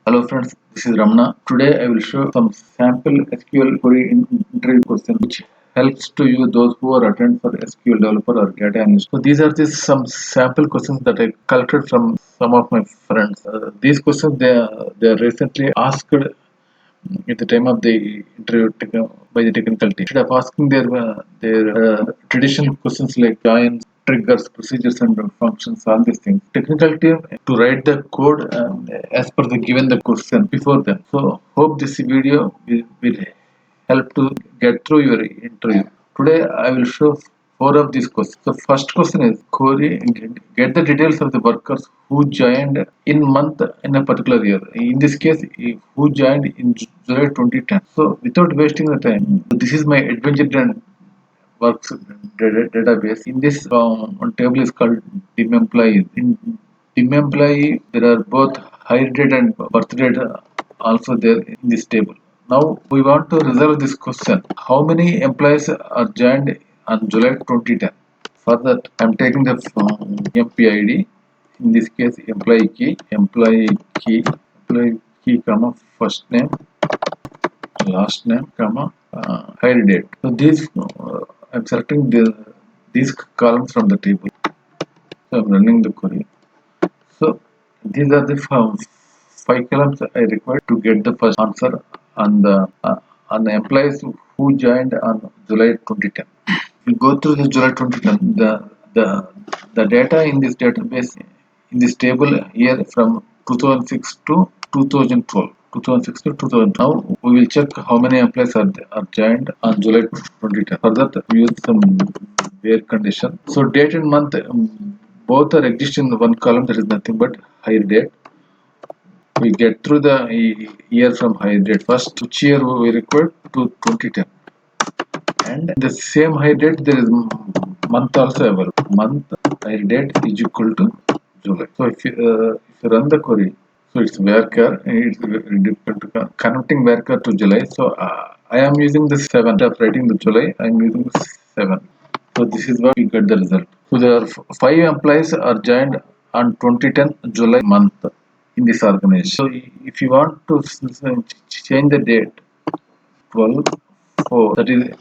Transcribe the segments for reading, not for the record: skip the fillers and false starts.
Hello friends, this is Ramana. Today I will show some sample SQL query interview questions which helps to you those who are attend for SQL developer or data analyst. So these are some sample questions that I collected from some of my friends. These questions they are recently asked at the time of the interview by the technical team. Instead of asking their traditional questions like joins, triggers, procedures, and functions, all these things, technical team to write the code as per the given the question before them. So hope this video will help to get through your interview. Today I will show four of these questions. The first question is query get the details of the workers who joined in month in a particular year. In this case, who joined in July 2010. So without wasting the time, this is my adventure and works database. In this one table is called dim employee. In dim employee, there are both hire date and birth date also there in this table. Now we want to resolve this question. How many employees are joined on July 2010? For that, I am taking the MPID. In this case, employee key, comma, first name, last name, comma, hire date. So these I'm selecting these columns from the table. So I'm running the query. So these are the five columns I require to get the first answer on the employees who joined on July 2010. We go through the July 2010. The data in this database in this table here from 2006 to 2012. 2006 to 2000. Now we will check how many employees are joined on July 2010. For that, we use some where condition. So date and month both are exist in one column. There is nothing but hire date. We get through the year from hire date first. Which year we require to 2010. And the same hire date there is month also available. Month hire date is equal to July. So if you run the query, so it's varchar. It's very difficult to connecting varchar to July. So I am using the 7 of writing the July. I am using the 7. So this is what we get the result. So there are 5 employees are joined on 2010 July month in this organization. So if you want to change the date 12/4, that is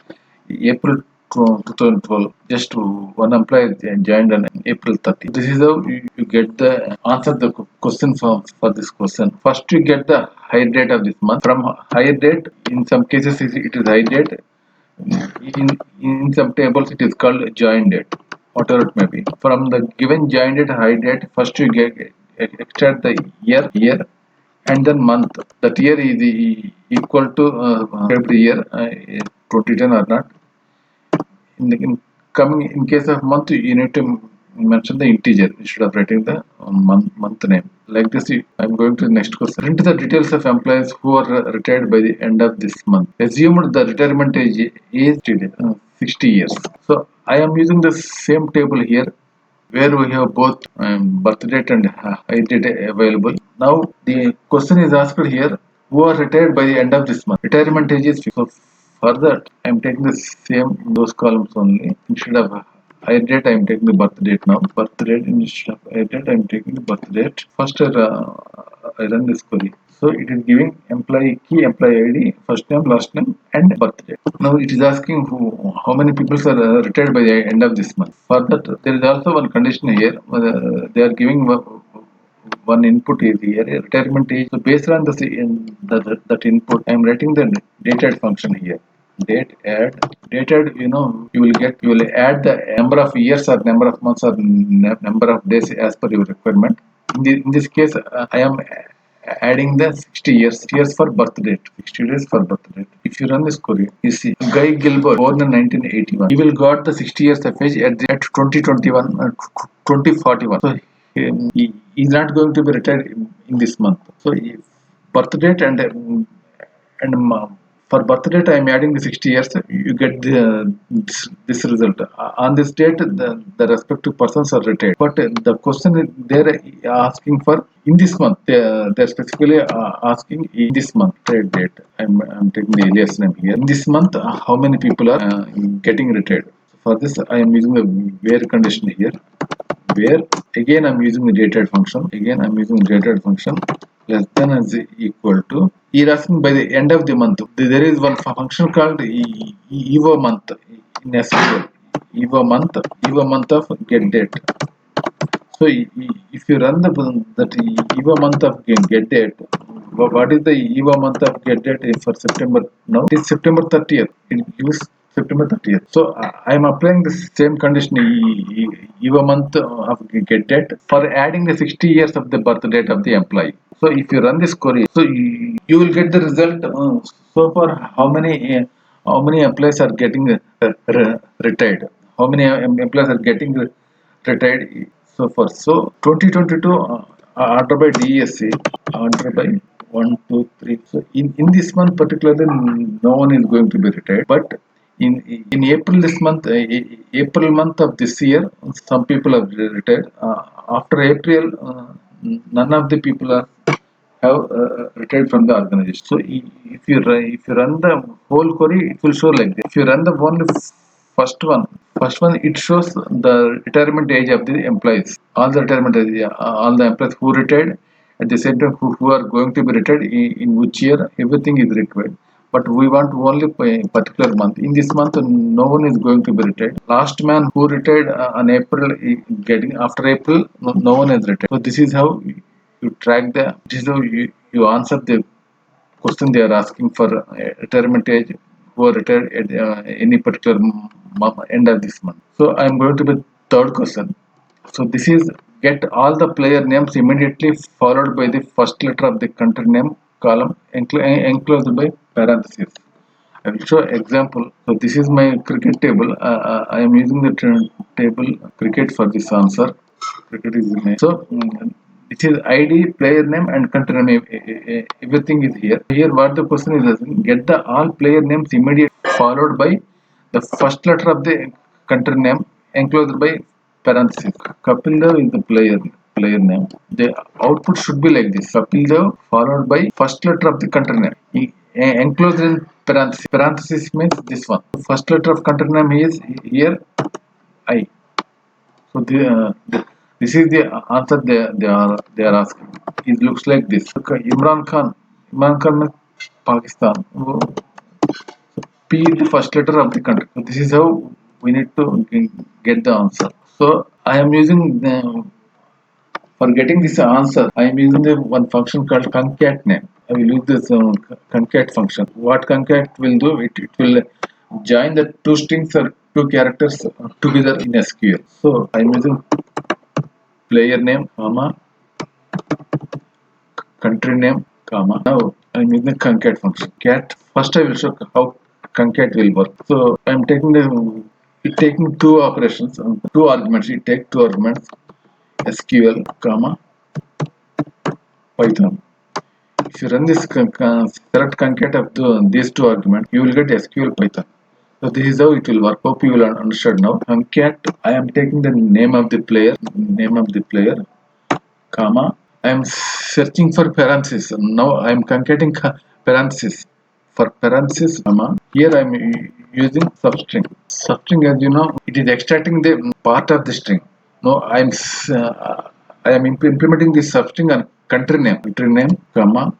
April 2012, just one employee joined on April 30. This is how you get the answer the question for this question. First you get the hire date of this month. From hire date, in some cases it is hire date. In some tables it is called join date, whatever it may be. From the given join date, hire date, first you extract the year and then month. That year is equal to every year 2010 or not. In case of month, you need to mention the integer instead of writing the month name. Like this, I'm going to the next question. Enter the details of employees who are retired by the end of this month. Assumed the retirement age is 60 years. So I am using the same table here where we have both birth date and hire date available. Now the question is asked here, who are retired by the end of this month. Retirement age is 50. So for that, I am taking the same those columns only. Instead of hire date, I am taking the birth date now. Birth date instead of hire date, I am taking the birth date. First, I run this query. So it is giving employee key, employee ID, first name, last name, and birth date. Now it is asking how many people are retired by the end of this month. For that, there is also one condition here. They are giving one input is here, retirement age. So based on that input, I am writing the date add function here. Date add, you will add the number of years or number of months or number of days as per your requirement. In this case, I am adding the 60 years for birth date. 60 days for birth date. If you run this query, you see Guy Gilbert born in 1981. He will got the 60 years of age at 2021, 2041. So he is not going to be retired in this month. So birth date and for birth date, I am adding the 60 years. You get this result. On this date, the respective persons are retired. But the question they're asking for in this month. They're specifically asking in this month retired date. I'm taking the alias name here. In this month, how many people are getting retired? For this, I am using the where condition here. where again I'm using the dated function. Less than is equal to. You're asking by the end of the month. There is one function called evo month in SQL. Evo month of get date. So if you run that EVA month of get date, what is the EVA month of get date for September? Now it is September 30th. It gives September 30th. So I am applying the same condition EVA month of get date for adding the 60 years of the birth date of the employee. So if you run this query, so you will get the result. So far, how many employees are getting retired? How many employees are getting retired so far? So 2022 order by DSC, order by 1, 2, 3. So in this month particularly, no one is going to be retired. But in April this month, April month of this year, some people have retired. After April, none of the people are have retired from the organization. So if you run the whole query, it will show like this. If you run the only first one it shows the retirement age of the employees. All the retirement age, all the employees who retired at the same time who are going to be retired in which year, everything is required. But we want only a particular month. In this month, no one is going to be retired. Last man who retired on April, getting after April, no one is retired. So this is how you track this is how you answer the question they are asking for retirement age who are retired at any particular end of this month. So I am going to the third question. So this is get all the player names immediately followed by the first letter of the country name column enclosed by parenthesis. I will show example. So this is my cricket table. I am using the table cricket for this answer. Cricket is the name. So it is ID, player name, and country name. Everything is here. Here, what the question is asking: get the all player names immediately followed by the first letter of the country name enclosed by parenthesis. Kapil Dev is the player name. The output should be like this: Kapil Dev followed by first letter of the country name. Enclosed in parenthesis. Parenthesis means this one. First letter of country name is here I. So this is the answer they are asking. It looks like this. Okay, Imran Khan. Imran Khan means Pakistan. So P is the first letter of the country. So this is how we need to get the answer. So I am using for getting this answer. I am using the one function called concat name. I will use this concat function. What concat will do? It will join the two strings or two characters together in SQL. So I am using player name, comma, country name, comma. Now I am using the concat function. Cat. First I will show how concat will work. So I am taking two operations, two arguments. It takes two arguments, SQL, comma, Python. If you run this select concat of these two arguments, you will get SQL Python. So this is how it will work. Hope you will understand now. Concat. I am taking the name of the player, comma. I am searching for parenthesis. Now I am concating parenthesis. For parenthesis, comma. Here I am using substring. Substring, as you know, it is extracting the part of the string. Now I am implementing this substring on country name, comma,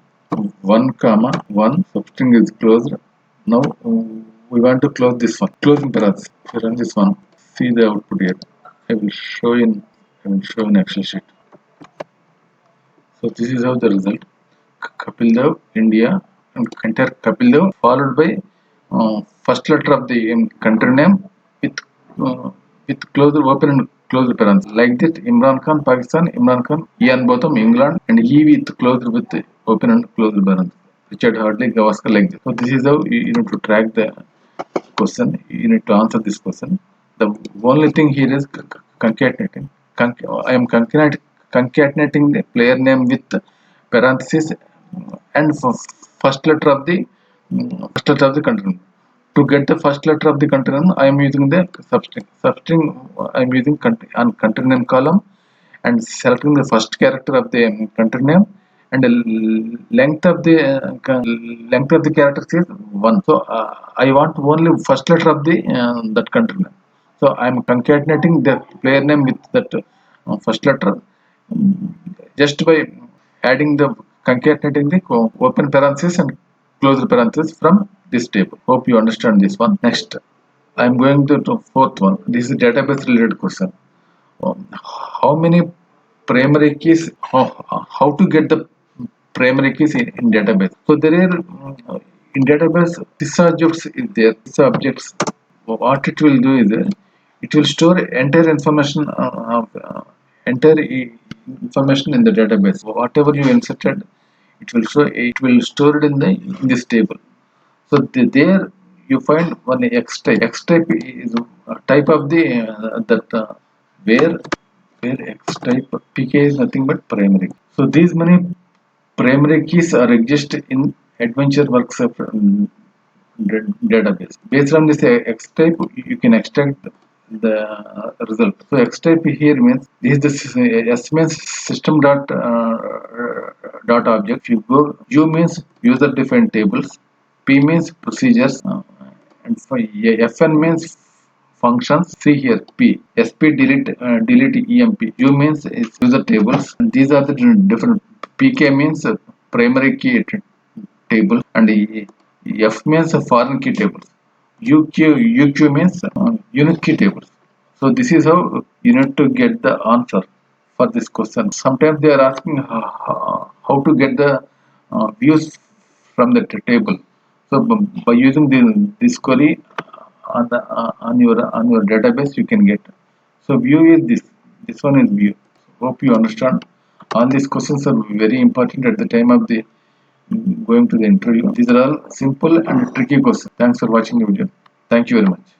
1, comma, 1. Substring is closed. Now we want to close this one. Closing parenthesis. If you run this one, see the output here. I will show in Excel sheet. So this is how the result. Kapil Dev, India, and enter Kapil Dev followed by first letter of the country name with closed open and closed parenthesis. Like this, Imran Khan, Pakistan, Imran Khan, Ian Botham, England, and he with closed with open and closed parenthesis. Richard Hardley, Gavaskar, like this. So this is how you need to track the question. You need to answer this question. The only thing here is concatenating. I am concatenating the player name with parenthesis and first letter of the country name. To get the first letter of the country name, I am using the substring. Substring I am using on country name column and selecting the first character of the country name, and the length of the characters is 1. So I want only first letter of the that country name. So I am concatenating the player name with that first letter, just by adding the concatenating the open parenthesis and close parenthesis from this table. Hope you understand this one. Next, I am going to fourth one. This is a database related question. How many primary keys, how to get the primary keys in database? So there are in database this objects is there. This objects, what it will do is it will store entire information entire information in the database. Whatever you inserted, it will store it in this table. So there you find one X type. X type is a type of the that where X type PK is nothing but primary. So these many primary keys are exist in adventure works of database. Based on this X type, you can extract the result. So X type here means this is the S means system dot object. If you go, U means user defined tables, P means procedures, and for FN means functions. See here, P, SP delete EMP. U means is user tables. And these are the different. PK means primary key table, and F means foreign key tables. UQ means unique key tables. So this is how you need to get the answer for this question. Sometimes they are asking how to get the views from the table. So by using this query on your database, you can get. So view is this. This one is view. Hope you understand. All these questions are very important at the time of the going to the interview. These are all simple and tricky questions. Thanks for watching the video. Thank you very much.